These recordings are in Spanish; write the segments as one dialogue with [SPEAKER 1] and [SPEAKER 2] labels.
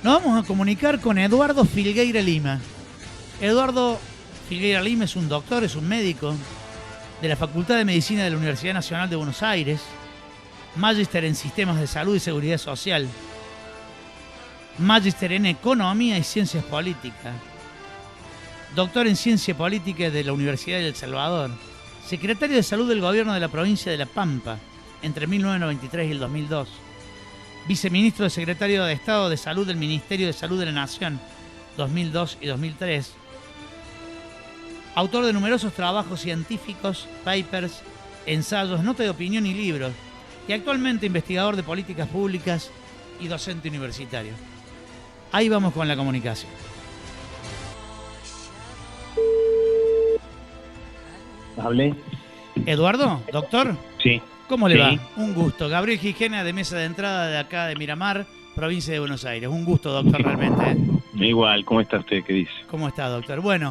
[SPEAKER 1] Nos vamos a comunicar con Eduardo Filgueira Lima. Eduardo Filgueira Lima es un doctor, es un médico de la Facultad de Medicina de la Universidad Nacional de Buenos Aires, magíster en Sistemas de Salud y Seguridad Social, magíster en Economía y Ciencias Políticas, doctor en Ciencia Política de la Universidad de El Salvador, secretario de Salud del Gobierno de la Provincia de La Pampa entre 1993 y el 2002, viceministro de Secretario de Estado de Salud del Ministerio de Salud de la Nación 2002 y 2003, autor de numerosos trabajos científicos, papers, ensayos, notas de opinión y libros, y actualmente investigador de políticas públicas y docente universitario. Ahí vamos con la comunicación.
[SPEAKER 2] ¿Hablé?
[SPEAKER 1] Eduardo, doctor.
[SPEAKER 2] Sí.
[SPEAKER 1] ¿Cómo le
[SPEAKER 2] Sí.
[SPEAKER 1] va? Un gusto. Gabriel Gijena, de Mesa de Entrada de acá de Miramar, provincia de Buenos Aires. Un gusto, doctor, realmente.
[SPEAKER 2] Igual, ¿cómo está usted? ¿Qué dice?
[SPEAKER 1] ¿Cómo está, doctor? Bueno,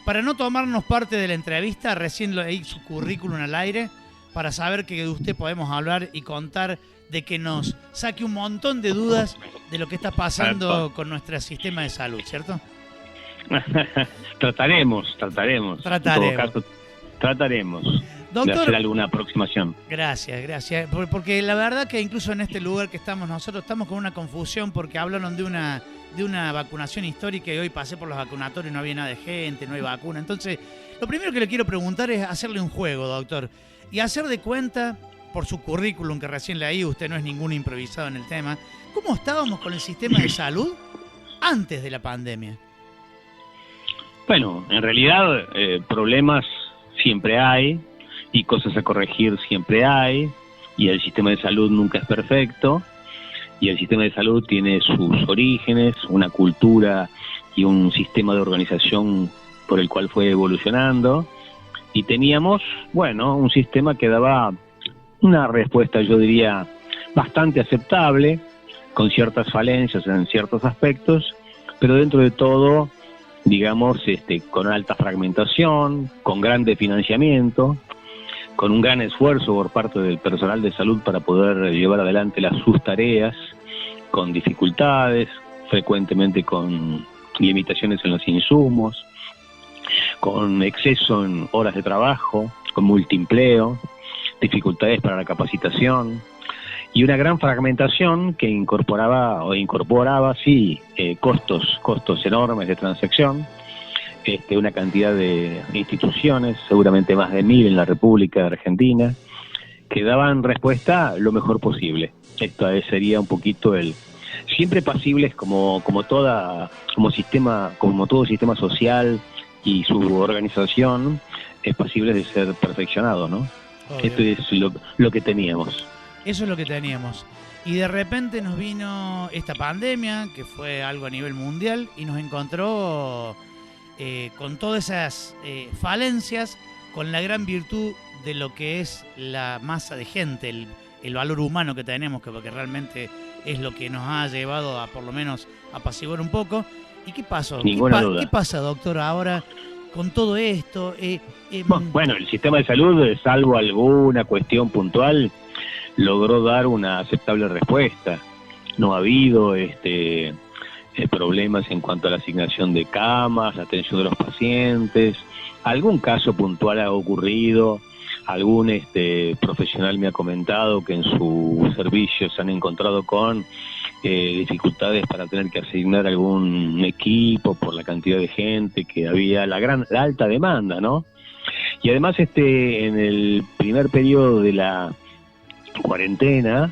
[SPEAKER 1] para no tomarnos parte de la entrevista, recién leí su currículum al aire, para saber que de usted podemos hablar y contar, de que nos saque un montón de dudas de lo que está pasando con nuestro sistema de salud, ¿cierto?
[SPEAKER 2] Trataremos. En todo caso, trataremos
[SPEAKER 1] Doctor,
[SPEAKER 2] de hacer alguna aproximación.
[SPEAKER 1] Gracias. Porque la verdad que incluso en este lugar que estamos nosotros estamos con una confusión, porque hablaron de una vacunación histórica y hoy pasé por los vacunatorios y no había nada de gente, no hay vacuna. Entonces, lo primero que le quiero preguntar es hacerle un juego, doctor, y hacer de cuenta, por su currículum que recién leí, usted no es ningún improvisado en el tema, ¿cómo estábamos con el sistema de salud antes de la pandemia?
[SPEAKER 2] Bueno, en realidad problemas siempre hay y cosas a corregir siempre hay, y el sistema de salud nunca es perfecto, y el sistema de salud tiene sus orígenes, una cultura y un sistema de organización por el cual fue evolucionando, y teníamos, bueno, un sistema que daba una respuesta, yo diría, bastante aceptable, con ciertas falencias en ciertos aspectos, pero dentro de todo, digamos, con alta fragmentación, con grande financiamiento, con un gran esfuerzo por parte del personal de salud para poder llevar adelante sus tareas, con dificultades, frecuentemente con limitaciones en los insumos, con exceso en horas de trabajo, con multiempleo, dificultades para la capacitación y una gran fragmentación que incorporaba costos enormes de transacción, una cantidad de instituciones, seguramente más de 1000 en la República de Argentina, que daban respuesta lo mejor posible. Esto sería un poquito siempre pasibles como todo sistema social y su organización es pasible de ser perfeccionado, ¿no? Obvio. Esto es lo que teníamos.
[SPEAKER 1] Eso es lo que teníamos. Y de repente nos vino esta pandemia, que fue algo a nivel mundial, y nos encontró con todas esas falencias, con la gran virtud de lo que es la masa de gente, el valor humano que tenemos, porque realmente es lo que nos ha llevado a por lo menos apaciguar un poco. ¿Y qué pasó? ¿Qué pasa, doctor, ahora con todo esto?
[SPEAKER 2] Bueno, el sistema de salud, salvo alguna cuestión puntual, logró dar una aceptable respuesta. No ha habido problemas en cuanto a la asignación de camas, la atención de los pacientes. Algún caso puntual ha ocurrido, algún profesional me ha comentado que en su servicio se han encontrado con dificultades para tener que asignar algún equipo por la cantidad de gente que había, la alta demanda, ¿no? Y además en el primer periodo de la cuarentena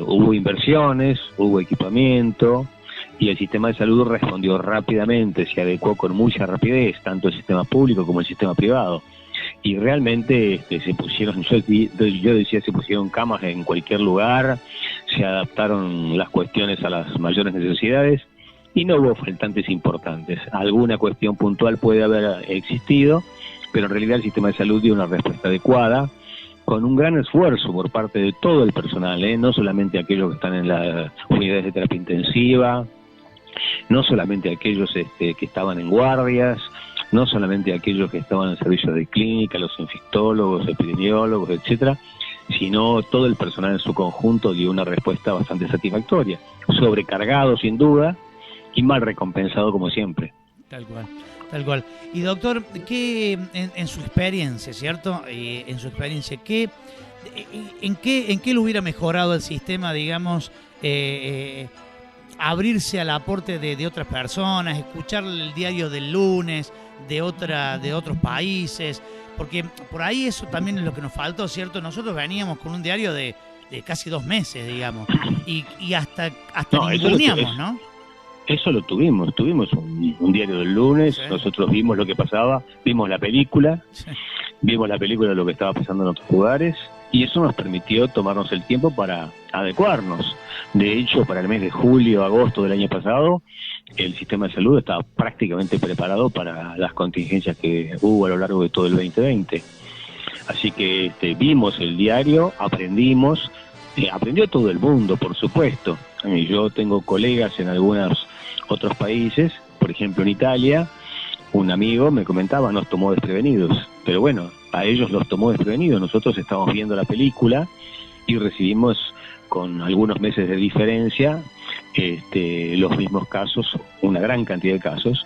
[SPEAKER 2] hubo inversiones, hubo equipamiento, y el sistema de salud respondió rápidamente, se adecuó con mucha rapidez, tanto el sistema público como el sistema privado. Y realmente se pusieron, yo decía, se pusieron camas en cualquier lugar, se adaptaron las cuestiones a las mayores necesidades y no hubo faltantes importantes. Alguna cuestión puntual puede haber existido, pero en realidad el sistema de salud dio una respuesta adecuada, con un gran esfuerzo por parte de todo el personal, no solamente aquellos que están en las unidades de terapia intensiva, no solamente aquellos que estaban en guardias, no solamente aquellos que estaban en servicios de clínica, los infectólogos, epidemiólogos, etcétera, sino todo el personal en su conjunto dio una respuesta bastante satisfactoria, sobrecargado sin duda y mal recompensado como siempre.
[SPEAKER 1] Tal cual, tal cual. Y doctor, ¿qué en su experiencia, cierto? En su experiencia, ¿en qué lo hubiera mejorado el sistema, digamos, abrirse al aporte de otras personas, escuchar el diario del lunes de otros países? Porque por ahí eso también es lo que nos faltó, ¿cierto? Nosotros veníamos con un diario de casi 2 meses, digamos, y hasta ninguneamos, ¿no?
[SPEAKER 2] Eso lo tuvimos un diario del lunes, sí. Nosotros vimos lo que pasaba, vimos la película, sí. Vimos la película de lo que estaba pasando en otros lugares, y eso nos permitió tomarnos el tiempo para adecuarnos. De hecho, para el mes de julio, agosto del año pasado, el sistema de salud estaba prácticamente preparado para las contingencias que hubo a lo largo de todo el 2020. Así que vimos el diario, aprendimos, aprendió todo el mundo, por supuesto. Yo tengo colegas en algunos otros países, por ejemplo en Italia, un amigo me comentaba, nos tomó desprevenidos, pero bueno, a ellos los tomó desprevenidos. Nosotros estábamos viendo la película y recibimos con algunos meses de diferencia los mismos casos, una gran cantidad de casos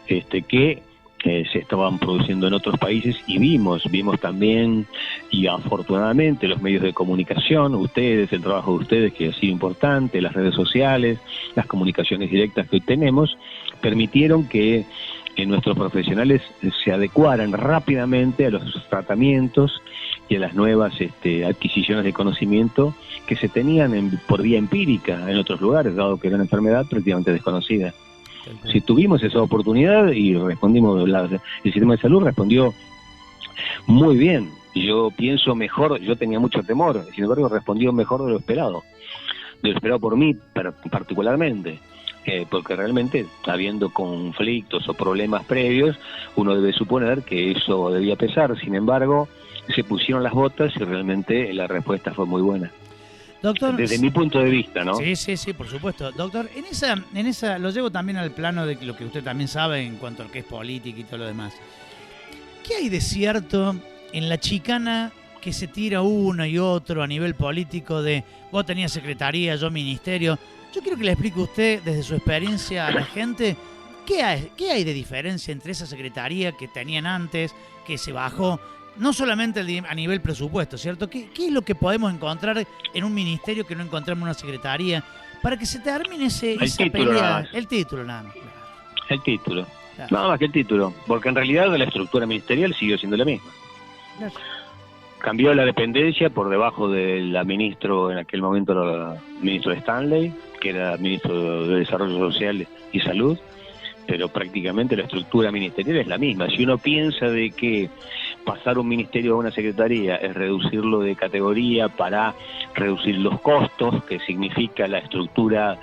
[SPEAKER 2] que se estaban produciendo en otros países, y vimos también, y afortunadamente los medios de comunicación, ustedes, el trabajo de ustedes que ha sido importante, las redes sociales, las comunicaciones directas que hoy tenemos, permitieron que nuestros profesionales se adecuaran rápidamente a los tratamientos y a las nuevas adquisiciones de conocimiento que se tenían por vía empírica en otros lugares, dado que era una enfermedad prácticamente desconocida. Si tuvimos esa oportunidad y respondimos, el sistema de salud respondió muy bien. Yo pienso mejor, yo tenía mucho temor, sin embargo respondió mejor de lo esperado por mí particularmente, porque realmente, habiendo conflictos o problemas previos, uno debe suponer que eso debía pesar. Sin embargo, se pusieron las botas y realmente la respuesta fue muy buena. Doctor, desde mi punto de vista, ¿no?
[SPEAKER 1] Sí, por supuesto. Doctor, en esa lo llevo también al plano de lo que usted también sabe en cuanto a lo que es política y todo lo demás. ¿Qué hay de cierto en la chicana que se tira uno y otro a nivel político de vos tenías secretaría, yo ministerio? Yo quiero que le explique usted desde su experiencia a la gente qué hay de diferencia entre esa secretaría que tenían antes, que se bajó, no solamente a nivel presupuesto, ¿cierto? ¿Qué es lo que podemos encontrar en un ministerio que no encontramos en una secretaría para que se termine esa pelea? El título nada más. Claro.
[SPEAKER 2] El título. Claro. Nada más que el título, porque en realidad la estructura ministerial siguió siendo la misma. Claro. Cambió la dependencia por debajo de la ministro, en aquel momento la ministro Stanley, que era ministro de Desarrollo Social y Salud, pero prácticamente la estructura ministerial es la misma. Si uno piensa de que pasar un ministerio a una secretaría es reducirlo de categoría para reducir los costos, que significa la estructura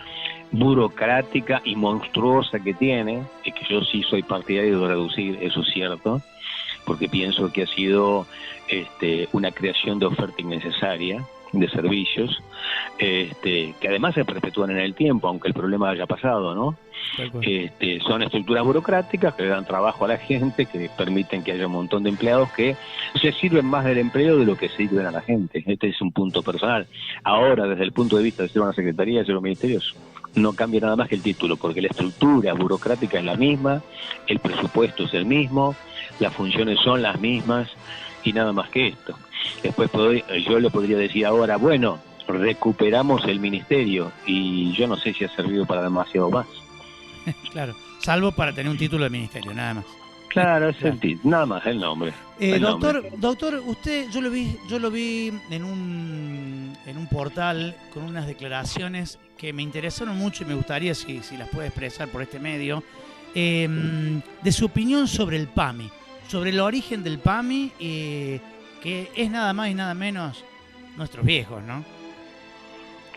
[SPEAKER 2] burocrática y monstruosa que tiene, y que yo sí soy partidario de reducir, eso es cierto, porque pienso que ha sido una creación de oferta innecesaria de servicios, que además se perpetúan en el tiempo, aunque el problema haya pasado, ¿no? Son estructuras burocráticas que le dan trabajo a la gente, que permiten que haya un montón de empleados que se sirven más del empleo de lo que sirven a la gente. Este es un punto personal. Ahora, desde el punto de vista de ser una secretaría, de ser un ministerio, no cambia nada más que el título, porque la estructura burocrática es la misma, el presupuesto es el mismo, las funciones son las mismas y nada más que esto. Después yo le podría decir ahora, bueno, recuperamos el ministerio, y yo no sé si ha servido para demasiado más.
[SPEAKER 1] Claro, salvo para tener un título de ministerio, nada más.
[SPEAKER 2] Claro, es el título, nada más, el nombre.
[SPEAKER 1] Doctor, usted, yo lo vi en un portal con unas declaraciones que me interesaron mucho y me gustaría si las puede expresar por este medio, de su opinión sobre el PAMI, sobre el origen del PAMI, que es nada más y nada menos nuestros viejos, ¿no?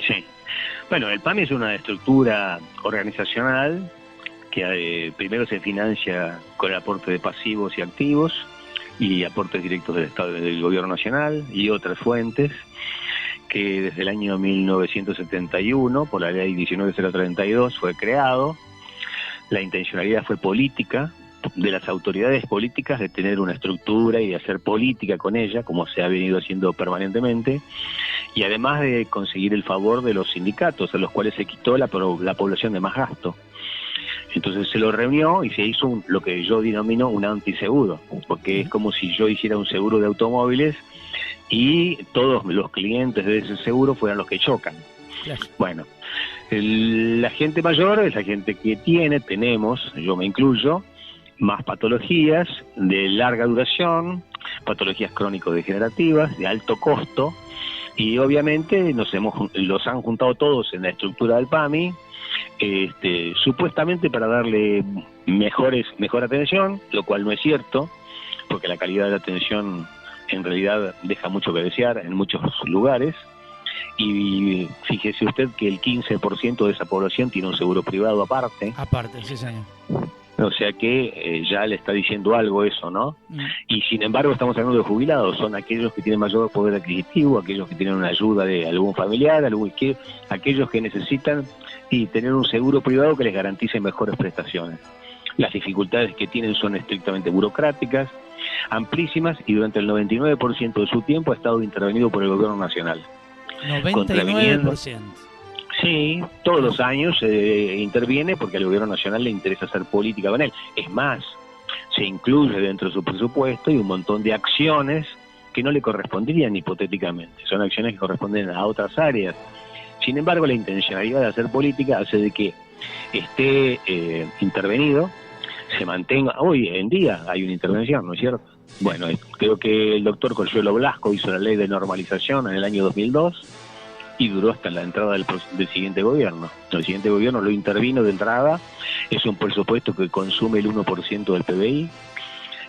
[SPEAKER 2] Sí. Bueno, el PAMI es una estructura organizacional que primero se financia con el aporte de pasivos y activos y aportes directos del Estado, del Gobierno Nacional y otras fuentes, que desde el año 1971, por la ley 19.032, fue creado. La intencionalidad fue política, de las autoridades políticas de tener una estructura y de hacer política con ella, como se ha venido haciendo permanentemente, y además de conseguir el favor de los sindicatos, a los cuales se quitó la población de más gasto. Entonces se lo reunió y se hizo lo que yo denomino un antiseguro, porque es como si yo hiciera un seguro de automóviles y todos los clientes de ese seguro fueran los que chocan. Claro. Bueno, la gente mayor es la gente que tenemos, yo me incluyo, más patologías de larga duración, patologías crónico-degenerativas, de alto costo, y obviamente los han juntado todos en la estructura del PAMI, supuestamente para darle mejor atención, lo cual no es cierto, porque la calidad de la atención en realidad deja mucho que desear en muchos lugares, y fíjese usted que el 15% de esa población tiene un seguro privado aparte.
[SPEAKER 1] Aparte, sí, señor.
[SPEAKER 2] O sea que ya le está diciendo algo eso, ¿no? Y sin embargo estamos hablando de jubilados, son aquellos que tienen mayor poder adquisitivo, aquellos que tienen una ayuda de algún familiar, aquellos que necesitan tener un seguro privado que les garantice mejores prestaciones. Las dificultades que tienen son estrictamente burocráticas, amplísimas, y durante el 99% de su tiempo ha estado intervenido por el gobierno nacional.
[SPEAKER 1] 99%.
[SPEAKER 2] Sí, todos los años interviene porque al gobierno nacional le interesa hacer política con él. Es más, se incluye dentro de su presupuesto y un montón de acciones que no le corresponderían hipotéticamente. Son acciones que corresponden a otras áreas. Sin embargo, la intencionalidad de hacer política hace de que esté intervenido, se mantenga. Hoy en día hay una intervención, ¿no es cierto? Bueno, creo que el doctor Consuelo Blasco hizo la ley de normalización en el año 2002 y duró hasta la entrada del siguiente gobierno. El siguiente gobierno lo intervino de entrada, es un presupuesto que consume el 1% del PBI,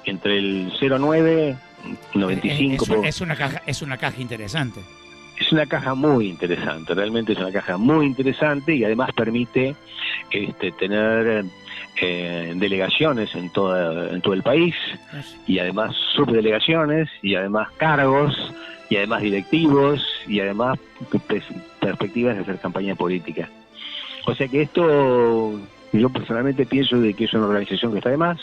[SPEAKER 2] entre el 0,9, 95...
[SPEAKER 1] Es una caja interesante.
[SPEAKER 2] Es una caja muy interesante, realmente es una caja muy interesante, y además permite tener delegaciones en todo el país, y además subdelegaciones, y además cargos, y además directivos, y además perspectivas de hacer campaña política. O sea que esto, yo personalmente pienso de que es una organización que está de más,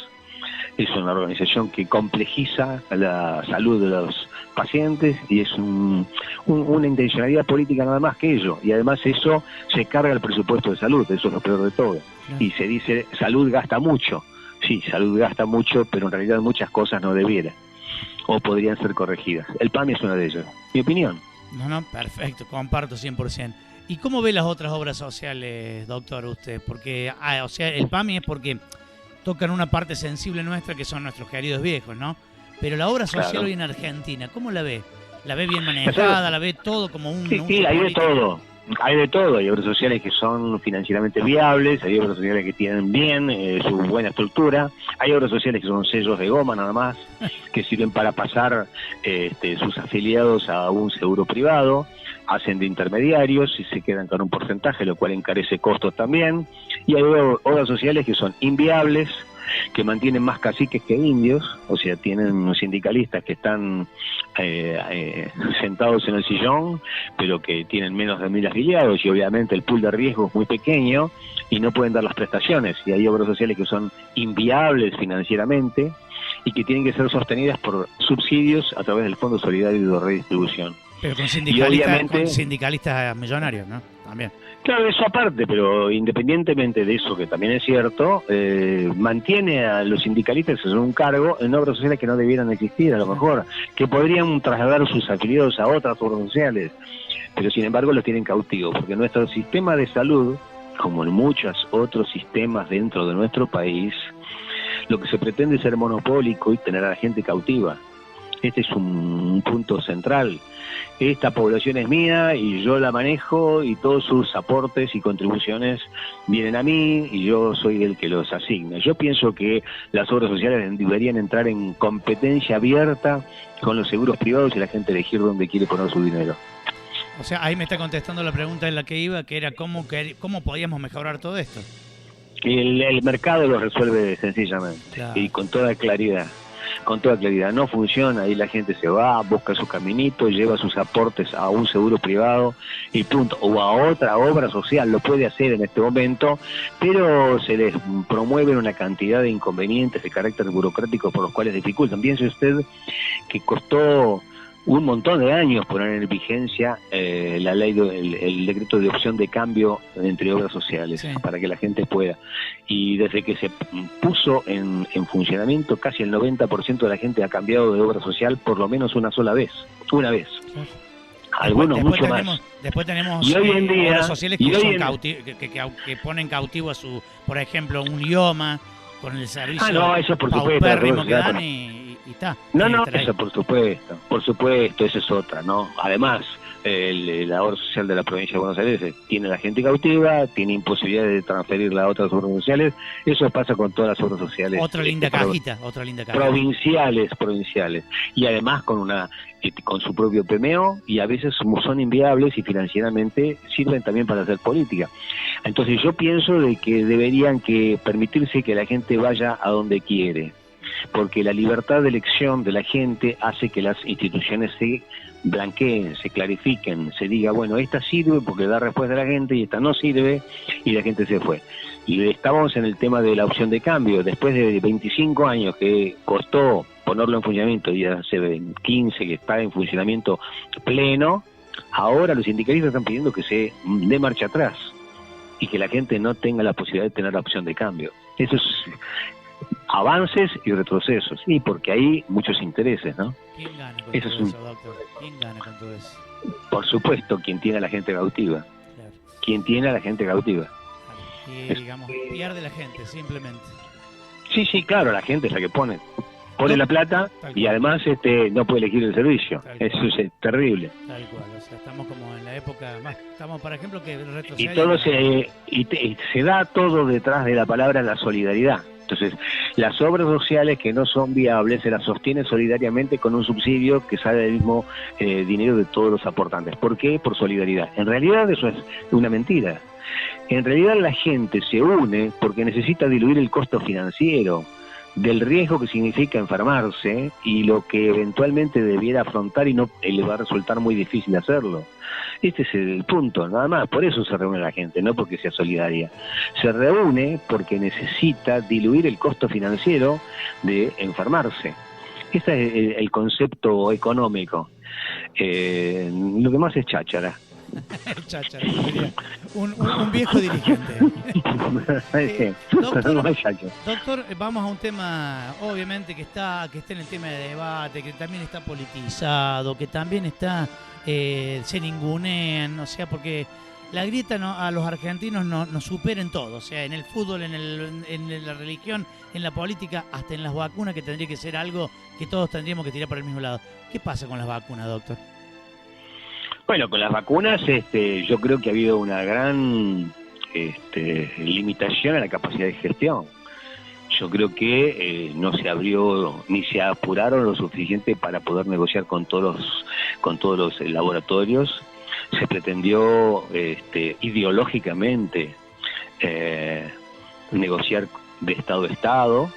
[SPEAKER 2] es una organización que complejiza la salud de los pacientes, y es una intencionalidad política nada más que ello, y además eso se carga el presupuesto de salud, eso es lo peor de todo. Y se dice, salud gasta mucho. Sí, salud gasta mucho, pero en realidad muchas cosas no debiera, o podrían ser corregidas. El PAMI es una de ellas, mi opinión.
[SPEAKER 1] No, perfecto, comparto 100%. ¿Y cómo ve las otras obras sociales, doctor, usted? Porque, o sea, el PAMI es porque tocan una parte sensible nuestra, que son nuestros queridos viejos, ¿no? Pero la obra social hoy en Argentina, ¿cómo la ve? ¿La ve bien manejada? ¿La ve todo como un...
[SPEAKER 2] Sí, hay de todo. Hay de todo, hay obras sociales que son financieramente viables, hay obras sociales que tienen bien su buena estructura, hay obras sociales que son sellos de goma nada más, que sirven para pasar sus afiliados a un seguro privado, hacen de intermediarios y se quedan con un porcentaje, lo cual encarece costos también, y hay obras sociales que son inviables, que mantienen más caciques que indios, o sea, tienen sindicalistas que están sentados en el sillón, pero que tienen menos de 1000 afiliados, y obviamente el pool de riesgo es muy pequeño y no pueden dar las prestaciones, y hay obras sociales que son inviables financieramente y que tienen que ser sostenidas por subsidios a través del Fondo Solidario de Redistribución.
[SPEAKER 1] Pero con sindicalistas millonarios, ¿no? También.
[SPEAKER 2] Claro, eso aparte, pero independientemente de eso, que también es cierto, mantiene a los sindicalistas en un cargo en obras sociales que no debieran existir, a lo mejor, que podrían trasladar sus afiliados a otras obras sociales, pero sin embargo los tienen cautivos, porque nuestro sistema de salud, como en muchos otros sistemas dentro de nuestro país, lo que se pretende es ser monopólico y tener a la gente cautiva. Este es un punto central. Esta población es mía y yo la manejo, y todos sus aportes y contribuciones vienen a mí y yo soy el que los asigna. Yo pienso que las obras sociales deberían entrar en competencia abierta con los seguros privados y la gente elegir dónde quiere poner su dinero.
[SPEAKER 1] O sea, ahí me está contestando la pregunta en la que iba, que era cómo podíamos mejorar todo esto.
[SPEAKER 2] El mercado lo resuelve sencillamente, claro, y con toda claridad. con toda claridad. No funciona, ahí la gente se va, busca su caminito, lleva sus aportes a un seguro privado y punto, o a otra obra social, lo puede hacer en este momento, pero se les promueven una cantidad de inconvenientes de carácter burocrático por los cuales dificultan. Piense usted que costó un montón de años poner en vigencia la ley, el decreto de opción de cambio entre obras sociales, sí, para que la gente pueda. Y desde que se puso en funcionamiento, casi el 90% de la gente ha cambiado de obra social por lo menos una sola vez. Una vez. Sí. Algunos
[SPEAKER 1] después
[SPEAKER 2] mucho
[SPEAKER 1] más. Después tenemos
[SPEAKER 2] y hoy en día,
[SPEAKER 1] obras sociales que ponen cautivo a su, por ejemplo, un IOMA con el servicio
[SPEAKER 2] eso por supuesto,
[SPEAKER 1] que dan y está.
[SPEAKER 2] No, eso por supuesto, esa es otra, ¿no? Además, la obra social de la provincia de Buenos Aires tiene la gente cautiva, tiene imposibilidad de transferirla a otras obras sociales, eso pasa con todas las obras sociales.
[SPEAKER 1] Otra linda cajita.
[SPEAKER 2] Provinciales. Y además con su propio PMO, y a veces son inviables y financieramente sirven también para hacer política. Entonces yo pienso de que deberían que permitirse que la gente vaya a donde quiere, porque la libertad de elección de la gente hace que las instituciones se blanqueen, se clarifiquen, se diga, bueno, esta sirve porque da respuesta a la gente y esta no sirve, y la gente se fue. Y estamos en el tema de la opción de cambio, después de 25 años que costó ponerlo en funcionamiento, y hace 15 que está en funcionamiento pleno, ahora los sindicalistas están pidiendo que se dé marcha atrás y que la gente no tenga la posibilidad de tener la opción de cambio. Eso es avances y retrocesos, y porque hay muchos intereses, ¿no?
[SPEAKER 1] ¿Quién gana con todo eso, doctor? ¿Quién gana con todo eso?
[SPEAKER 2] Por supuesto, quien tiene a la gente cautiva. Claro. Quien tiene a la gente cautiva.
[SPEAKER 1] Y, digamos, pierde la gente, simplemente.
[SPEAKER 2] Sí, claro, la gente es la que pone la plata y además no puede elegir el servicio. Eso es terrible.
[SPEAKER 1] Tal cual, o sea, estamos como en la época, estamos, por ejemplo, que retrocede.
[SPEAKER 2] Y todo se da todo detrás de la palabra la solidaridad. Entonces, las obras sociales que no son viables se las sostiene solidariamente con un subsidio que sale del mismo dinero de todos los aportantes. ¿Por qué? Por solidaridad. En realidad eso es una mentira. En realidad la gente se une porque necesita diluir el costo financiero del riesgo que significa enfermarse y lo que eventualmente debiera afrontar y no le va a resultar muy difícil hacerlo. Este es el punto, nada más. Por eso se reúne la gente, no porque sea solidaria. Se reúne porque necesita diluir el costo financiero de enfermarse. Este es el concepto económico. Lo demás es cháchara.
[SPEAKER 1] Cháchara, un viejo dirigente. Doctor, vamos a un tema, obviamente, que está en el tema de debate, que también está politizado, que también está se ningunean, o sea, porque la grieta a los argentinos nos supera en todo, o sea, en el fútbol, en la religión, en la política, hasta en las vacunas, que tendría que ser algo que todos tendríamos que tirar por el mismo lado. ¿Qué pasa con las vacunas, doctor?
[SPEAKER 2] Bueno, con las vacunas yo creo que ha habido una gran limitación a la capacidad de gestión. Yo creo que no se abrió ni se apuraron lo suficiente para poder negociar con todos los laboratorios. Se pretendió ideológicamente negociar de Estado a Estado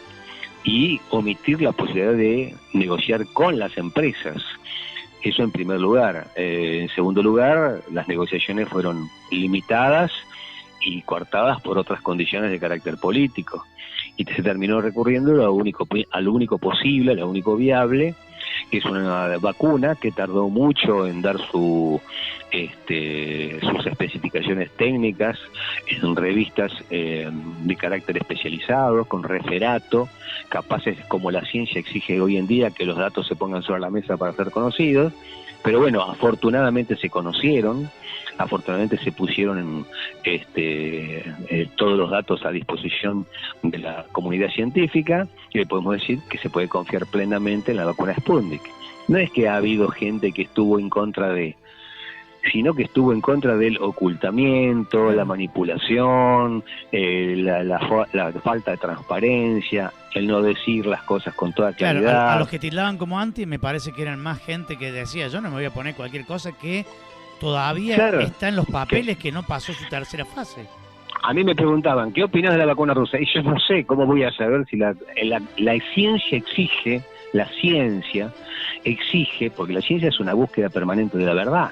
[SPEAKER 2] y omitir la posibilidad de negociar con las empresas. Eso en primer lugar. En segundo lugar, las negociaciones fueron limitadas y coartadas por otras condiciones de carácter político. Y se terminó recurriendo a lo único posible, a lo único viable, que es una vacuna que tardó mucho en dar sus especificaciones técnicas en revistas de carácter especializado, con referato, capaces, como la ciencia exige hoy en día, que los datos se pongan sobre la mesa para ser conocidos. Pero bueno, afortunadamente se conocieron, afortunadamente se pusieron todos los datos a disposición de la comunidad científica, y le podemos decir que se puede confiar plenamente en la vacuna Sputnik. No es que ha habido gente que estuvo en contra sino que estuvo en contra del ocultamiento, la manipulación, la falta de transparencia, el no decir las cosas con toda claridad.
[SPEAKER 1] Claro, a los que tildaban como anti me parece que eran más gente que decía, yo no me voy a poner cualquier cosa que todavía está en los papeles que no pasó su tercera fase.
[SPEAKER 2] A mí me preguntaban, ¿qué opinas de la vacuna rusa? Y yo no sé cómo voy a saber si la ciencia exige La ciencia exige, porque la ciencia es una búsqueda permanente de la verdad.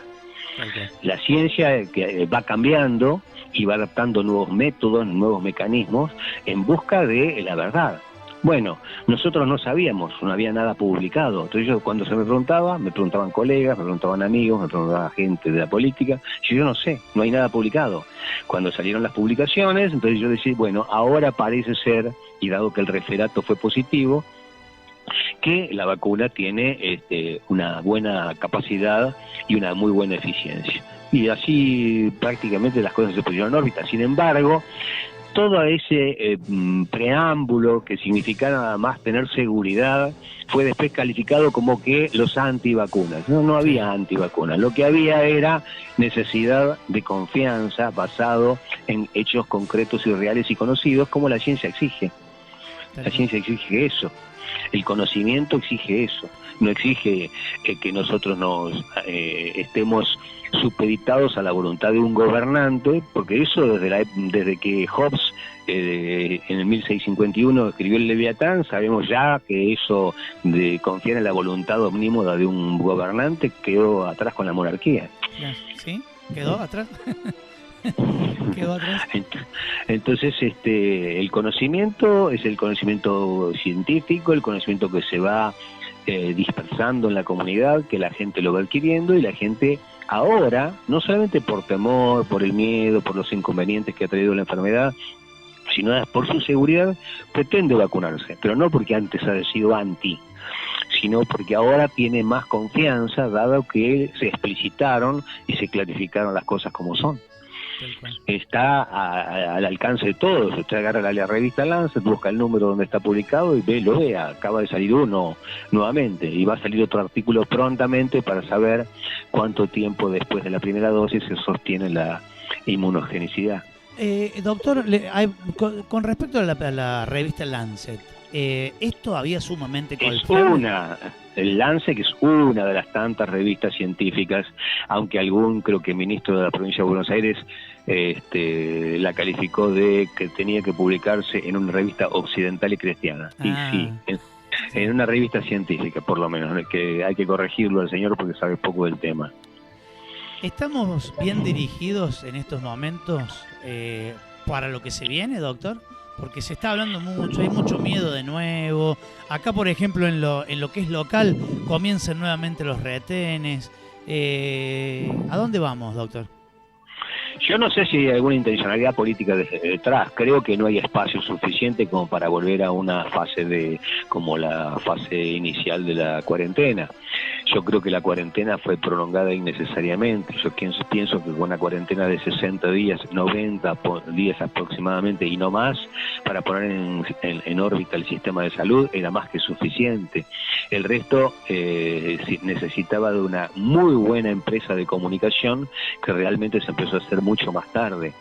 [SPEAKER 1] Okay.
[SPEAKER 2] La ciencia que va cambiando y va adaptando nuevos métodos, nuevos mecanismos en busca de la verdad. Bueno, nosotros no sabíamos, no había nada publicado. Entonces yo cuando se me preguntaban colegas, me preguntaban amigos, me preguntaban gente de la política, yo no sé, no hay nada publicado. Cuando salieron las publicaciones, entonces yo decía, bueno, ahora parece ser, y dado que el referato fue positivo, que la vacuna tiene una buena capacidad y una muy buena eficiencia. Y así prácticamente las cosas se pusieron en órbita. Sin embargo, todo ese preámbulo que significaba nada más tener seguridad fue después calificado como que los antivacunas. No había antivacunas. Lo que había era necesidad de confianza basado en hechos concretos y reales y conocidos, como la ciencia exige. La ciencia exige eso. El conocimiento exige eso. No exige que nosotros estemos supeditados a la voluntad de un gobernante, porque eso desde que Hobbes en el 1651 escribió el Leviatán, sabemos ya que eso de confiar en la voluntad omnímoda de un gobernante quedó atrás con la monarquía.
[SPEAKER 1] ¿Sí? ¿Quedó atrás? ¿Quedó atrás?
[SPEAKER 2] Entonces el conocimiento es el conocimiento científico, el conocimiento que se va dispersando en la comunidad, que la gente lo va adquiriendo, y la gente ahora, no solamente por temor, por el miedo, por los inconvenientes que ha traído la enfermedad, sino por su seguridad, pretende vacunarse, pero no porque antes haya sido anti, sino porque ahora tiene más confianza, dado que se explicitaron y se clarificaron las cosas como son. Está al alcance de todos. Usted agarra la revista Lancet, busca el número donde está publicado y lo ve, acaba de salir uno nuevamente, y va a salir otro artículo prontamente para saber cuánto tiempo después de la primera dosis se sostiene la inmunogenicidad.
[SPEAKER 1] Doctor, con respecto a la revista Lancet, ¿es todavía sumamente confiable?
[SPEAKER 2] El Lancet es una de las tantas revistas científicas, aunque creo que ministro de la provincia de Buenos Aires la calificó de que tenía que publicarse en una revista occidental y cristiana. Y sí, en una revista científica, por lo menos, que hay que corregirlo al señor porque sabe poco del tema.
[SPEAKER 1] ¿Estamos bien dirigidos en estos momentos para lo que se viene, doctor? Porque se está hablando mucho, hay mucho miedo de nuevo. Acá, por ejemplo, en lo que es local, comienzan nuevamente los retenes. ¿A dónde vamos, doctor?
[SPEAKER 2] Yo no sé si hay alguna intencionalidad política detrás. Creo que no hay espacio suficiente como para volver a una fase como la fase inicial de la cuarentena. Yo creo que la cuarentena fue prolongada innecesariamente. Yo pienso que con una cuarentena de 60 días, 90 días aproximadamente y no más, para poner en órbita el sistema de salud era más que suficiente. El resto necesitaba de una muy buena empresa de comunicación que realmente se empezó a hacer mucho más tarde.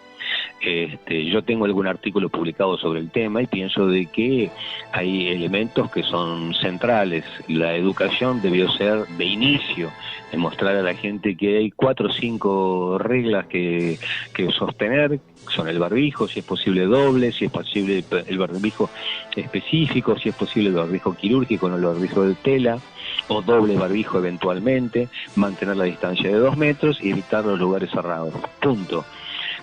[SPEAKER 2] Yo tengo algún artículo publicado sobre el tema y pienso de que hay elementos que son centrales. La educación debió ser de inicio, demostrar a la gente que hay 4 o 5 reglas que sostener. Son el barbijo, si es posible doble, si es posible el barbijo específico, si es posible el barbijo quirúrgico, no el barbijo de tela, o doble barbijo eventualmente, mantener la distancia de 2 metros y evitar los lugares cerrados. Punto.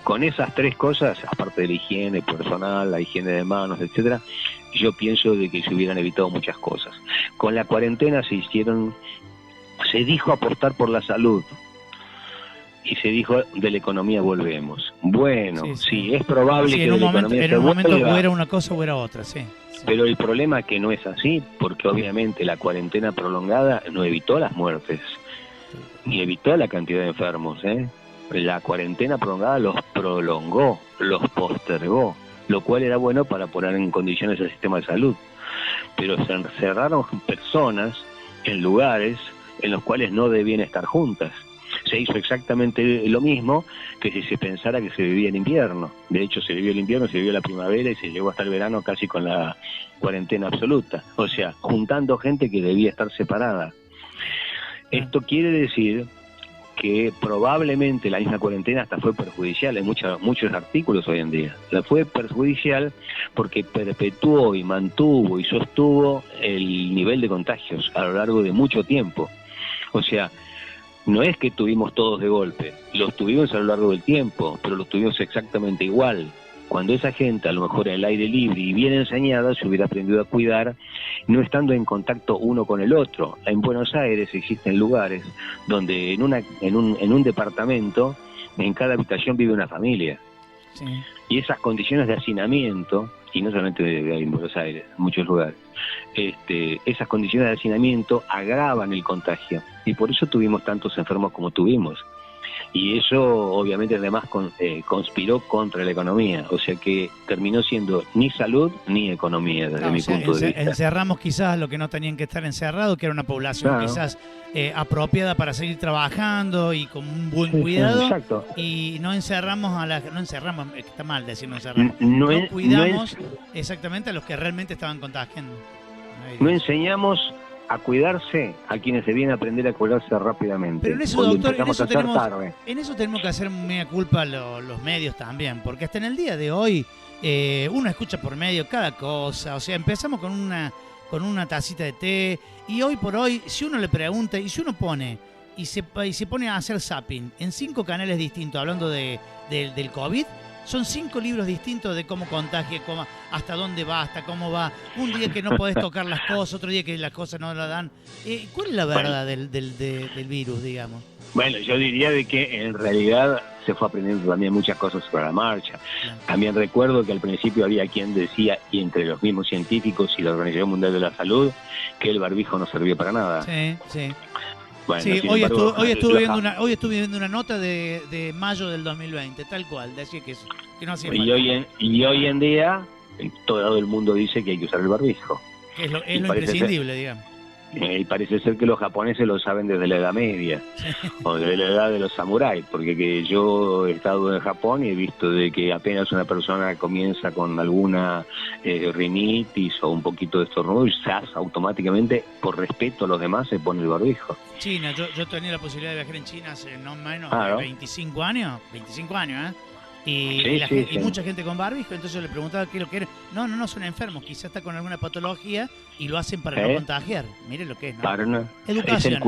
[SPEAKER 2] Con esas 3 cosas, aparte de la higiene personal, la higiene de manos, etcétera, yo pienso de que se hubieran evitado muchas cosas. Con la cuarentena se dijo aportar por la salud y se dijo de la economía volvemos. Bueno, sí es probable que
[SPEAKER 1] en un momento o era una cosa o era otra, sí.
[SPEAKER 2] Pero el problema es que no es así, porque obviamente la cuarentena prolongada no evitó las muertes, ni evitó la cantidad de enfermos, La cuarentena prolongada los prolongó, los postergó, lo cual era bueno para poner en condiciones el sistema de salud. Pero se encerraron personas en lugares en los cuales no debían estar juntas. Se hizo exactamente lo mismo que si se pensara que se vivía en invierno. De hecho, se vivió el invierno, se vivió la primavera y se llegó hasta el verano casi con la cuarentena absoluta. O sea, juntando gente que debía estar separada. Esto quiere decir que probablemente la misma cuarentena hasta fue perjudicial, hay muchos artículos hoy en día. La fue perjudicial porque perpetuó y mantuvo y sostuvo el nivel de contagios a lo largo de mucho tiempo. O sea, no es que tuvimos todos de golpe, los tuvimos a lo largo del tiempo, pero los tuvimos exactamente igual. Cuando esa gente, a lo mejor al aire libre y bien enseñada, se hubiera aprendido a cuidar, no estando en contacto uno con el otro. En Buenos Aires existen lugares donde en un departamento, en cada habitación vive una familia.
[SPEAKER 1] Sí.
[SPEAKER 2] Y esas condiciones de hacinamiento, y no solamente en Buenos Aires, en muchos lugares, esas condiciones de hacinamiento agravan el contagio. Y por eso tuvimos tantos enfermos como tuvimos. Y eso obviamente además conspiró contra la economía, o sea que terminó siendo ni salud ni economía desde mi punto de vista.
[SPEAKER 1] Encerramos quizás lo que no tenían que estar encerrados, que era una población quizás apropiada para seguir trabajando y con un buen cuidado.
[SPEAKER 2] Exacto.
[SPEAKER 1] Y no encerramos no encerramos, está mal decir no encerramos, no cuidamos exactamente a los que realmente estaban contagiando.
[SPEAKER 2] No enseñamos a cuidarse a quienes debían aprender a cuidarse rápidamente.
[SPEAKER 1] Pero en eso, doctor, en eso tenemos que hacer mea culpa los medios también, porque hasta en el día de hoy uno escucha por medio cada cosa. O sea, empezamos con una tacita de té y hoy por hoy, si uno le pregunta y si uno pone y se pone a hacer zapping en 5 canales distintos hablando del COVID, son 5 libros distintos de cómo contagia, hasta dónde va, hasta cómo va. Un día que no podés tocar las cosas, otro día que las cosas no la dan. ¿Cuál es la verdad del virus, digamos?
[SPEAKER 2] Bueno, yo diría de que en realidad se fue aprendiendo también muchas cosas sobre la marcha. Claro. También recuerdo que al principio había quien decía, y entre los mismos científicos y la Organización Mundial de la Salud, que el barbijo no servía para nada.
[SPEAKER 1] Sí, sí.
[SPEAKER 2] Bueno,
[SPEAKER 1] sí, hoy estuve viendo una nota de mayo del 2020, tal cual, decía que no hacía falta.
[SPEAKER 2] Y hoy en día, todo el mundo dice que hay que usar el barbijo.
[SPEAKER 1] Es lo imprescindible, digamos.
[SPEAKER 2] Y parece ser que los japoneses lo saben desde la Edad Media, o desde la edad de los samuráis, porque yo he estado en Japón y he visto de que apenas una persona comienza con alguna rinitis o un poquito de estornudo, y automáticamente, por respeto a los demás, se pone el barbijo.
[SPEAKER 1] China, yo tenía la posibilidad de viajar en China hace no menos de 25 años, y mucha gente con barbijo, entonces yo le preguntaba qué es lo que era. No, son enfermos, quizás está con alguna patología y lo hacen para no contagiar. Mire lo que es, ¿no? Educación,
[SPEAKER 2] es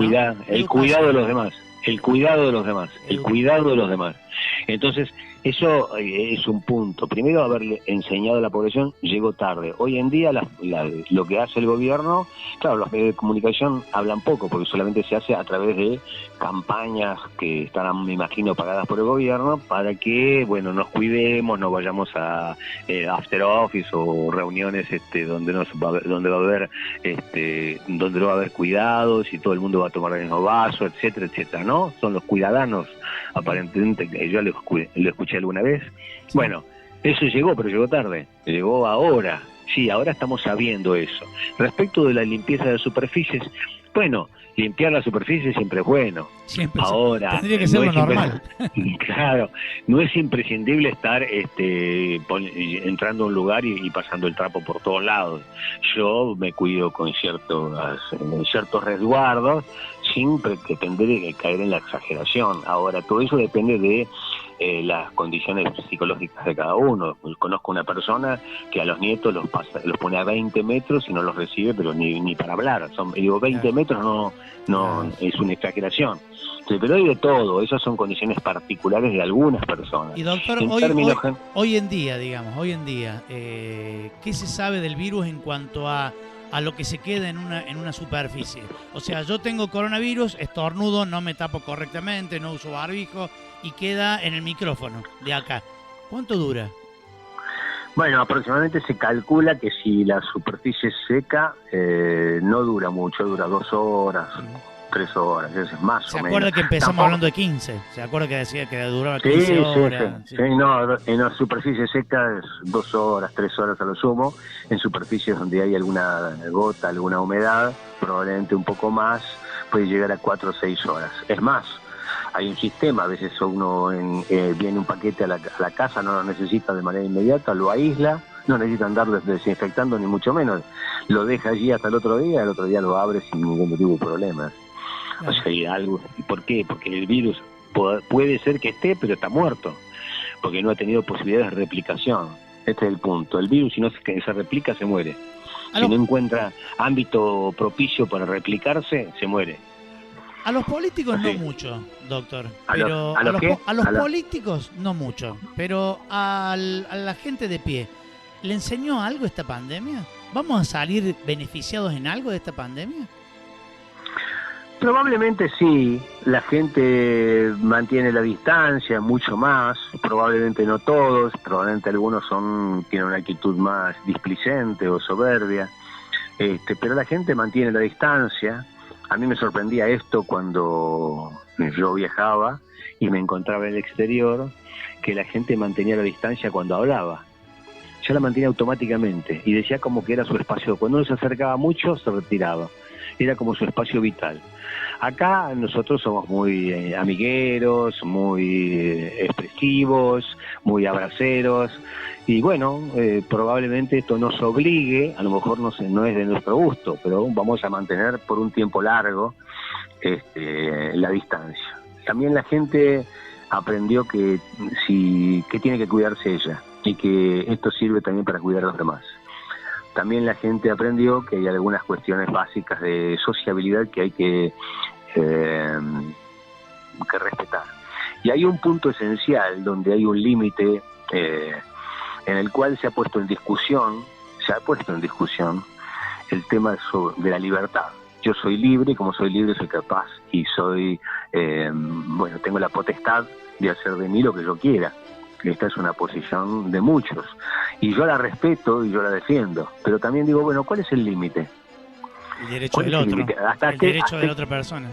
[SPEAKER 2] el cuidado de los demás, el cuidado de los demás. Entonces, eso es un punto. Primero, haberle enseñado a la población llegó tarde. Hoy en día lo que hace el gobierno, claro, los medios de comunicación hablan poco, porque solamente se hace a través de campañas que estarán, me imagino, pagadas por el gobierno, para que, bueno, nos cuidemos, no vayamos a after office o reuniones donde va a haber cuidados y todo el mundo va a tomar el mismo vaso, etcétera, etcétera, ¿no? Son los cuidadanos, aparentemente, que yo lo escuché alguna vez. Bueno, eso llegó, pero llegó tarde, llegó ahora. Sí, ahora estamos sabiendo eso. Respecto de la limpieza de superficies, bueno, limpiar la superficie siempre es bueno.
[SPEAKER 1] Siempre.
[SPEAKER 2] Ahora
[SPEAKER 1] tendría que ser lo normal.
[SPEAKER 2] Claro, no es imprescindible estar entrando a un lugar y pasando el trapo por todos lados. Yo me cuido con ciertos resguardos, sin pretender caer en la exageración. Ahora, todo eso depende de las condiciones psicológicas de cada uno. Conozco una persona que a los nietos los pone a 20 metros y no los recibe, pero ni para hablar. 20 metros no es una exageración. Pero hay de todo, esas son condiciones particulares de algunas personas.
[SPEAKER 1] Y doctor, hoy en día, ¿qué se sabe del virus en cuanto a lo que se queda en una superficie? O sea, yo tengo coronavirus, estornudo, no me tapo correctamente, no uso barbijo y queda en el micrófono de acá. ¿Cuánto dura?
[SPEAKER 2] Bueno, aproximadamente se calcula que si la superficie es seca, no dura mucho, dura 2 horas. 3 horas, es más o menos.
[SPEAKER 1] ¿Se acuerda que empezamos hablando de 15? ¿Se acuerda que decía que duraba 15 horas?
[SPEAKER 2] Sí, no, en la superficie seca es 2 horas, 3 horas a lo sumo. En superficies donde hay alguna gota, alguna humedad, probablemente un poco más, puede llegar a 4 o 6 horas. Es más, hay un sistema, a veces uno viene un paquete a la casa, no lo necesita de manera inmediata, lo aísla, no necesita andar desinfectando ni mucho menos, lo deja allí hasta el otro día lo abre sin ningún tipo de problema. O sea, algo. ¿Por qué? Porque el virus puede ser que esté, pero está muerto, porque no ha tenido posibilidades de replicación. Este es el punto. El virus, si no se replica, se muere. Si no encuentra ámbito propicio para replicarse, se muere.
[SPEAKER 1] A los políticos
[SPEAKER 2] sí.
[SPEAKER 1] No mucho, doctor.
[SPEAKER 2] Pero
[SPEAKER 1] a los políticos no mucho, pero a la gente de pie, ¿le enseñó algo esta pandemia? ¿Vamos a salir beneficiados en algo de esta pandemia?
[SPEAKER 2] Probablemente sí. La gente mantiene la distancia mucho más. Probablemente no todos. Probablemente algunos tienen una actitud más displicente o soberbia. Pero la gente mantiene la distancia. A mí me sorprendía esto cuando yo viajaba y me encontraba en el exterior, que la gente mantenía la distancia cuando hablaba. Ya la mantenía automáticamente y decía como que era su espacio. Cuando uno se acercaba mucho, se retiraba. Era como su espacio vital. Acá nosotros somos muy amigueros, muy expresivos, muy abraceros. Y bueno, probablemente esto nos obligue, a lo mejor no es de nuestro gusto, pero vamos a mantener por un tiempo largo la distancia. También la gente aprendió que tiene que cuidarse ella y que esto sirve también para cuidar a los demás. También la gente aprendió que hay algunas cuestiones básicas de sociabilidad que hay que respetar. Y hay un punto esencial donde hay un límite en el cual se ha puesto en discusión el tema de la libertad. Yo soy libre, y como soy libre soy capaz y tengo la potestad de hacer de mí lo que yo quiera. Esta es una posición de muchos y yo la respeto y yo la defiendo, pero también digo, bueno, ¿cuál es el límite?
[SPEAKER 1] El derecho del otro, el derecho de la otra persona.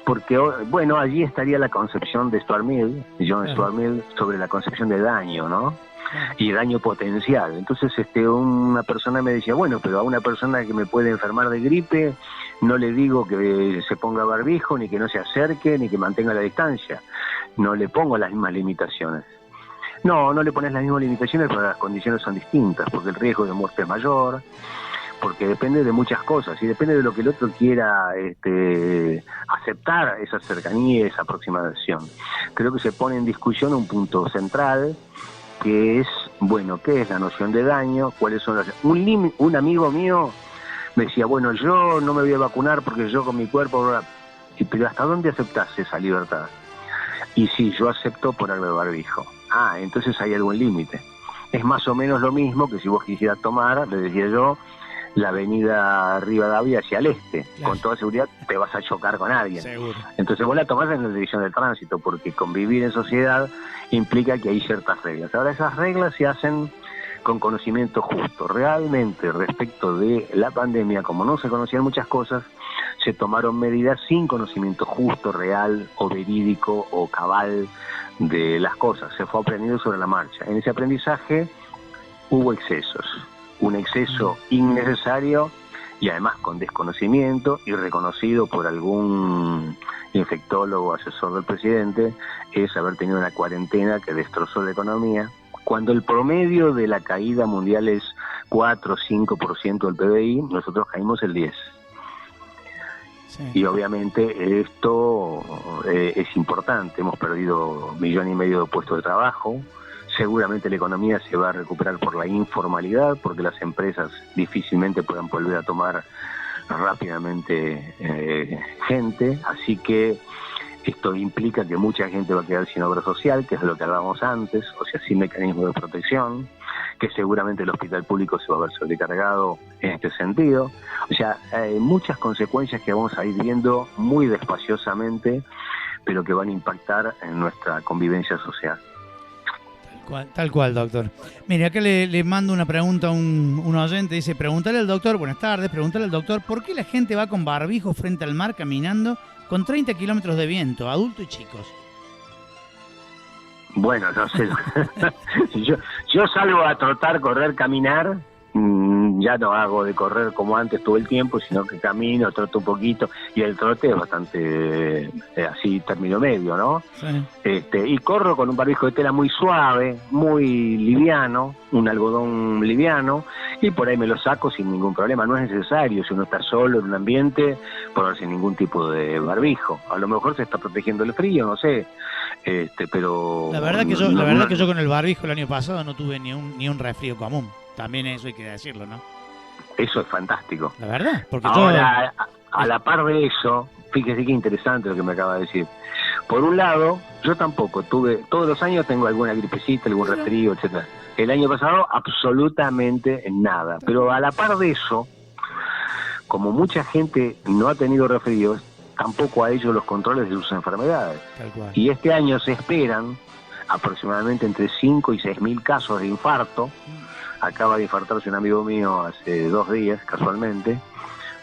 [SPEAKER 2] Porque, bueno, allí estaría la concepción de Stuart Mill, John Stuart Mill, sobre la concepción de daño, ¿no? Y daño potencial. Entonces una persona me decía, bueno, pero a una persona que me puede enfermar de gripe no le digo que se ponga barbijo, ni que no se acerque, ni que mantenga la distancia. No le pongo las mismas limitaciones. No le pones las mismas limitaciones, pero las condiciones son distintas, porque el riesgo de muerte es mayor, porque depende de muchas cosas, y depende de lo que el otro quiera aceptar esa cercanía, esa aproximación. Creo que se pone en discusión un punto central, que es, bueno, ¿qué es la noción de daño? ¿Cuáles son las... Un amigo mío me decía, bueno, yo no me voy a vacunar porque yo con mi cuerpo... Pero ¿hasta dónde aceptás esa libertad? Y sí, yo acepto ponerme barbijo. Entonces hay algún límite. Es más o menos lo mismo que si vos quisieras tomar, le decía yo, la avenida Rivadavia hacia el este. Claro. Con toda seguridad te vas a chocar con alguien.
[SPEAKER 1] Seguro.
[SPEAKER 2] Entonces vos la tomás en la dirección del tránsito, porque convivir en sociedad implica que hay ciertas reglas. Ahora esas reglas se hacen con conocimiento justo. Realmente, respecto de la pandemia, como no se conocían muchas cosas, se tomaron medidas sin conocimiento justo, real o verídico o cabal de las cosas. Se fue aprendiendo sobre la marcha. En ese aprendizaje hubo excesos. Un exceso innecesario y además con desconocimiento y reconocido por algún infectólogo asesor del presidente, es haber tenido una cuarentena que destrozó la economía, cuando el promedio de la caída mundial es 4 o 5% del PBI, nosotros caímos el 10%. Sí. Y obviamente esto es importante, hemos perdido 1,5 millones de puestos de trabajo. Seguramente la economía se va a recuperar por la informalidad, porque las empresas difícilmente puedan volver a tomar rápidamente gente, así que esto implica que mucha gente va a quedar sin obra social, que es de lo que hablábamos antes, o sea, sin mecanismo de protección, que seguramente el hospital público se va a ver sobrecargado en este sentido. O sea, hay muchas consecuencias que vamos a ir viendo muy despaciosamente, pero que van a impactar en nuestra convivencia social.
[SPEAKER 1] Tal cual, doctor. Mire, acá le mando una pregunta a un oyente. Dice, preguntale al doctor, buenas tardes, preguntale al doctor, ¿por qué la gente va con barbijo frente al mar caminando con 30 kilómetros de viento, adultos y chicos?
[SPEAKER 2] Bueno, no sé. Si yo salgo a trotar, correr, caminar,
[SPEAKER 3] ya no hago de correr como antes todo el tiempo, sino que camino, troto un poquito, y el trote es bastante así, término medio, ¿no?
[SPEAKER 1] Sí.
[SPEAKER 3] Y corro con un barbijo de tela muy suave, muy liviano, un algodón liviano, y por ahí me lo saco sin ningún problema. No es necesario, si uno está solo en un ambiente, ponerse ningún tipo de barbijo. A lo mejor se está protegiendo el frío, no sé, pero...
[SPEAKER 1] La verdad que yo con el barbijo el año pasado no tuve ni un resfrío común. También eso hay que decirlo, ¿no?
[SPEAKER 3] Eso es fantástico.
[SPEAKER 1] La verdad, porque
[SPEAKER 3] ahora, a la par de eso, fíjese qué interesante lo que me acaba de decir. Por un lado, yo tampoco tuve, todos los años tengo alguna gripecita, algún resfrío, etcétera. El año pasado absolutamente nada. Pero a la par de eso, como mucha gente no ha tenido resfríos, tampoco ha hecho los controles de sus enfermedades.
[SPEAKER 1] Tal cual.
[SPEAKER 3] Y este año se esperan aproximadamente entre 5 y 6 mil casos de infarto. Acaba de infartarse un amigo mío hace 2 días, casualmente.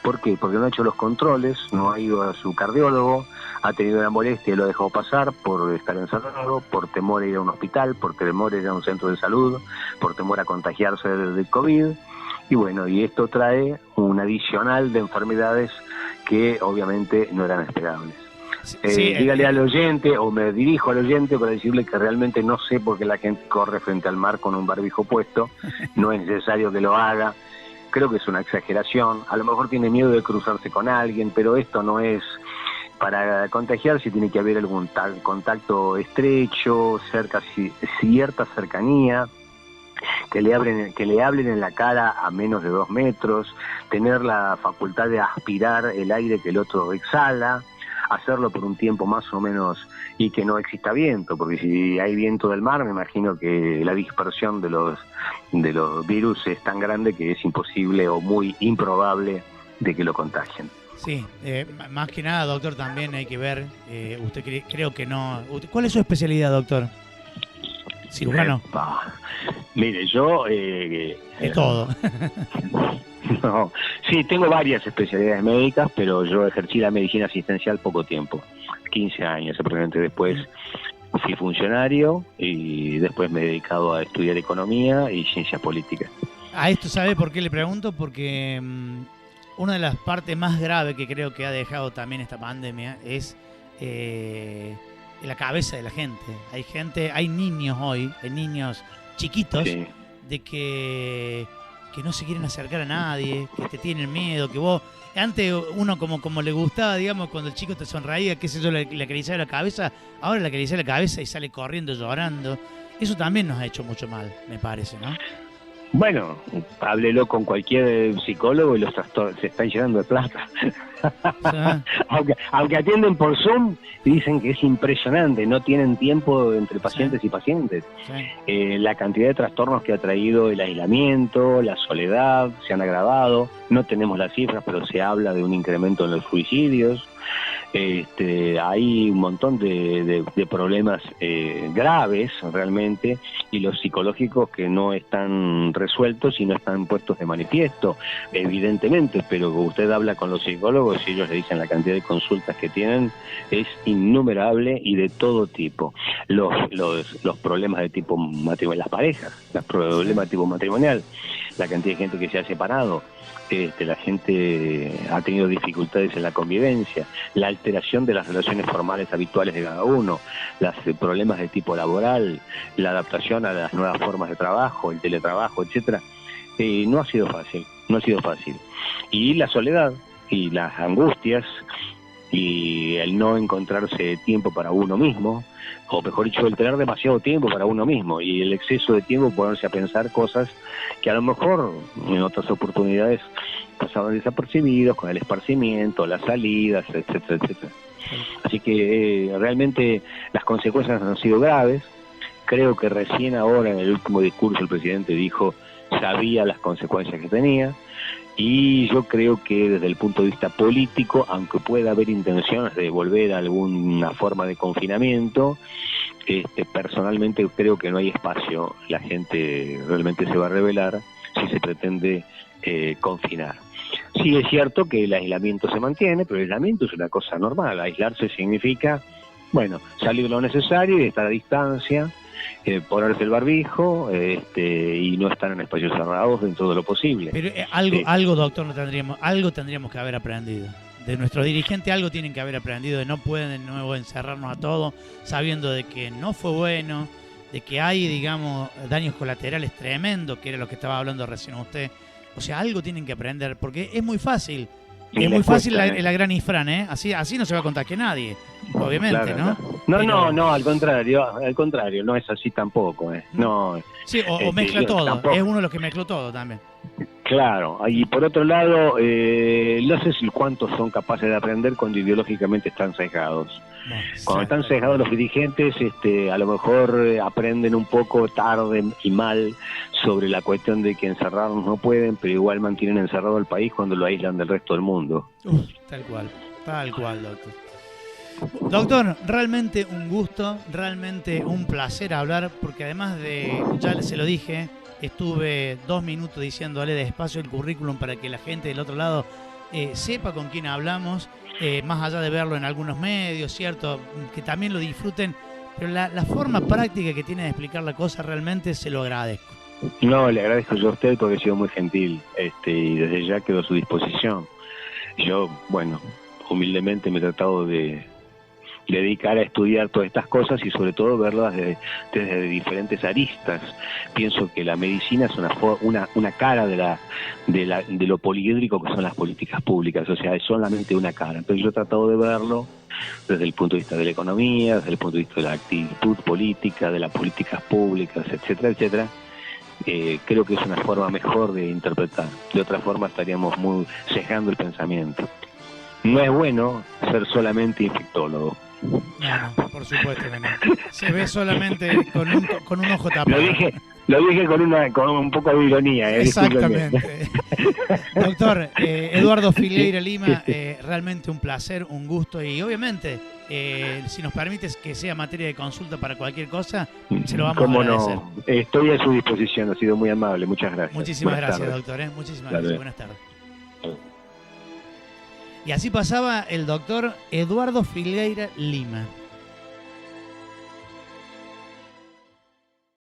[SPEAKER 3] ¿Por qué? Porque no ha hecho los controles, no ha ido a su cardiólogo, ha tenido una molestia y lo ha dejado pasar por estar encerrado, por temor a ir a un hospital, por temor a ir a un centro de salud, por temor a contagiarse del COVID. Y bueno, y esto trae un adicional de enfermedades que obviamente no eran esperables. Dígale al oyente, o me dirijo al oyente para decirle que realmente no sé por qué la gente corre frente al mar con un barbijo puesto, no es necesario que lo haga, creo que es una exageración, a lo mejor tiene miedo de cruzarse con alguien, pero esto no es, para contagiarse tiene que haber algún contacto estrecho, cierta cercanía, que le hablen en la cara a menos de 2 metros, tener la facultad de aspirar el aire que el otro exhala, hacerlo por un tiempo más o menos y que no exista viento, porque si hay viento del mar me imagino que la dispersión de los virus es tan grande que es imposible o muy improbable de que lo contagien.
[SPEAKER 1] Sí, más que nada, doctor, también hay que ver, usted creo que no... ¿Cuál es su especialidad, doctor? ¿Cirujano?
[SPEAKER 3] Mire, yo...
[SPEAKER 1] de todo.
[SPEAKER 3] No, sí, tengo varias especialidades médicas, pero yo ejercí la medicina asistencial poco tiempo, 15 años aproximadamente. Después fui funcionario y después me he dedicado a estudiar economía y ciencias políticas.
[SPEAKER 1] A esto, ¿sabe por qué le pregunto? Porque una de las partes más graves que creo que ha dejado también esta pandemia es la cabeza de la gente. Hay niños hoy, hay niños chiquitos, sí, de que no se quieren acercar a nadie, que te tienen miedo, que vos... Antes uno como le gustaba, digamos, cuando el chico te sonreía, qué sé yo, le acariciaba la cabeza, ahora le acaricia la cabeza y sale corriendo, llorando. Eso también nos ha hecho mucho mal, me parece, ¿no?
[SPEAKER 3] Bueno, háblelo con cualquier psicólogo y los trastornos se están llenando de plata. aunque atienden por Zoom, dicen que es impresionante, no tienen tiempo entre pacientes y pacientes. La cantidad de trastornos que ha traído el aislamiento, la soledad, se han agravado. No tenemos las cifras, pero se habla de un incremento en los suicidios. Hay un montón de problemas graves realmente, y los psicológicos que no están resueltos y no están puestos de manifiesto, evidentemente, pero usted habla con los psicólogos y ellos le dicen la cantidad de consultas que tienen es innumerable y de todo tipo. Los problemas de tipo matrimonial, las parejas, los problemas de tipo matrimonial, la cantidad de gente que se ha separado. La gente ha tenido dificultades en la convivencia, la alteración de las relaciones formales habituales de cada uno, los problemas de tipo laboral, la adaptación a las nuevas formas de trabajo, el teletrabajo, etcétera. No ha sido fácil. Y la soledad y las angustias y el no encontrarse tiempo para uno mismo, o mejor dicho, el tener demasiado tiempo para uno mismo y el exceso de tiempo ponerse a pensar cosas que a lo mejor en otras oportunidades pasaban desapercibidos, con el esparcimiento, las salidas, etcétera, etcétera. Así que realmente las consecuencias han sido graves. Creo que recién ahora en el último discurso el presidente dijo, sabía las consecuencias que tenía. Y yo creo que desde el punto de vista político, aunque pueda haber intenciones de volver a alguna forma de confinamiento, personalmente creo que no hay espacio. La gente realmente se va a rebelar si se pretende confinar. Sí es cierto que el aislamiento se mantiene, pero el aislamiento es una cosa normal. Aislarse significa, bueno, salir lo necesario y estar a distancia, ponerse el barbijo y no estar en espacios cerrados dentro de lo posible.
[SPEAKER 1] Pero algo, doctor, algo tendríamos que haber aprendido. De nuestros dirigentes algo tienen que haber aprendido, de no pueden de nuevo encerrarnos a todos, sabiendo de que no fue bueno, de que hay, digamos, daños colaterales tremendos, que era lo que estaba hablando recién usted. O sea, algo tienen que aprender, porque es muy fácil. Es muy fácil la gran Ifrán, ¿eh? Así no se va a contagiar nadie, obviamente,
[SPEAKER 3] claro,
[SPEAKER 1] ¿no?
[SPEAKER 3] No, al contrario, no es así tampoco, ¿eh? No.
[SPEAKER 1] Sí, o mezcla todo, tampoco. Es uno de los que mezcló todo también.
[SPEAKER 3] Claro, y por otro lado, no sé si cuántos son capaces de aprender cuando ideológicamente están sesgados. Cuando están sesgados los dirigentes, a lo mejor aprenden un poco tarde y mal sobre la cuestión de que encerrarnos no pueden, pero igual mantienen encerrado el país cuando lo aíslan del resto del mundo.
[SPEAKER 1] Tal cual, doctor. Doctor, realmente un gusto, realmente un placer hablar, porque además de, ya se lo dije, estuve 2 minutos diciéndole despacio el currículum para que la gente del otro lado sepa con quién hablamos, más allá de verlo en algunos medios, ¿cierto? Que también lo disfruten, pero la forma práctica que tiene de explicar la cosa realmente se lo agradezco.
[SPEAKER 3] No, le agradezco yo a usted porque ha sido muy gentil, y desde ya quedo a su disposición. Yo, bueno, humildemente me he tratado de dedicar a estudiar todas estas cosas y sobre todo verlas desde diferentes aristas. Pienso que la medicina es una cara de lo poliédrico que son las políticas públicas, o sea, es solamente una cara. Entonces yo he tratado de verlo desde el punto de vista de la economía, desde el punto de vista de la actitud política, de las políticas públicas, etcétera, etcétera. Creo que es una forma mejor de interpretar. De otra forma estaríamos muy sesgando el pensamiento. No es bueno ser solamente infectólogo.
[SPEAKER 1] No, por supuesto que no. Se ve solamente con un ojo tapado.
[SPEAKER 3] Lo dije con un poco de ironía.
[SPEAKER 1] Exactamente. Doctor, Eduardo Filgueira Lima, realmente un placer, un gusto y obviamente, si nos permites que sea materia de consulta para cualquier cosa, se lo vamos a agradecer.
[SPEAKER 3] No, estoy a su disposición, ha sido muy amable, muchas gracias.
[SPEAKER 1] Muchísimas gracias, doctor. Muchísimas gracias, buenas tardes. Y así pasaba el doctor Eduardo Filgueira Lima.